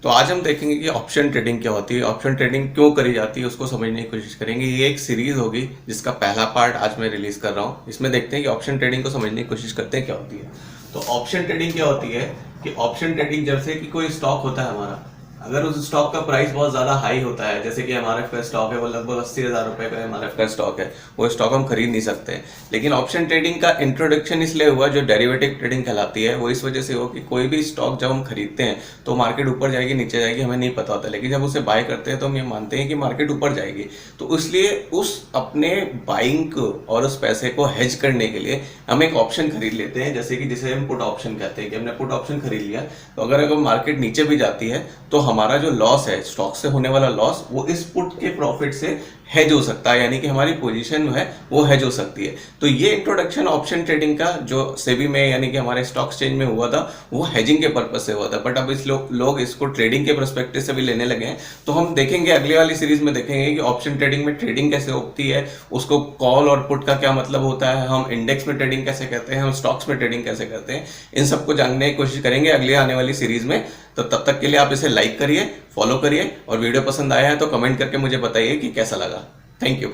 तो आज हम देखेंगे कि ऑप्शन ट्रेडिंग क्या होती है, ऑप्शन ट्रेडिंग क्यों करी जाती है, उसको समझने की कोशिश करेंगे। ये एक सीरीज होगी जिसका पहला पार्ट आज मैं रिलीज कर रहा हूँ। इसमें देखते हैं कि ऑप्शन ट्रेडिंग को समझने की कोशिश करते हैं क्या होती है। तो ऑप्शन ट्रेडिंग क्या होती है कि ऑप्शन ट्रेडिंग जैसे कि कोई स्टॉक होता है हमारा, अगर उस स्टॉक का प्राइस बहुत ज्यादा हाई होता है, जैसे कि एमआरएफ का स्टॉक है, वो लगभग 80,000 रुपए का एमआरएफ का स्टॉक है, वो स्टॉक हम खरीद नहीं सकते। लेकिन ऑप्शन ट्रेडिंग का इंट्रोडक्शन इसलिए हुआ, जो डेरिवेटिव ट्रेडिंग कहलाती है, वो इस वजह से हो कि कोई भी स्टॉक जब हम खरीदते हैं तो मार्केट ऊपर जाएगी नीचे जाएगी हमें नहीं पता होता, लेकिन जब उसे बाय करते हैं तो हम ये मानते हैं कि मार्केट ऊपर जाएगी। तो इसलिए उस अपने बाइंग को और उस पैसे को हेज करने के लिए हम एक ऑप्शन खरीद लेते हैं, जैसे कि जिसे हम पुट ऑप्शन कहते हैं कि हमने पुट ऑप्शन खरीद लिया, तो अगर मार्केट नीचे भी जाती है तो हमारा जो लॉस है, स्टॉक से होने वाला लॉस, वो इस पुट के प्रॉफिट से हेज हो सकता है, यानी कि हमारी पोजीशन है वो हेज हो सकती है। तो ये इंट्रोडक्शन ऑप्शन ट्रेडिंग का जो सेबी में यानी कि हमारे स्टॉक एक्सचेंज में हुआ था, वो हेजिंग के पर्पज से हुआ था। बट अब इस लोग इसको ट्रेडिंग के पर्सपेक्टिव से भी लेने लगे हैं। तो हम देखेंगे अगली वाली सीरीज में देखेंगे कि ऑप्शन ट्रेडिंग में ट्रेडिंग कैसे होती है, उसको कॉल और पुट का क्या मतलब होता है, हम इंडेक्स में ट्रेडिंग कैसे करते हैं, हम स्टॉक्स में ट्रेडिंग कैसे करते हैं, इन सबको जानने की कोशिश करेंगे अगली आने वाली सीरीज में। तो तब तक के लिए आप इसे लाइक करिए, फॉलो करिए, और वीडियो पसंद आया है तो कमेंट करके मुझे बताइए कि कैसा लगा। Thank you.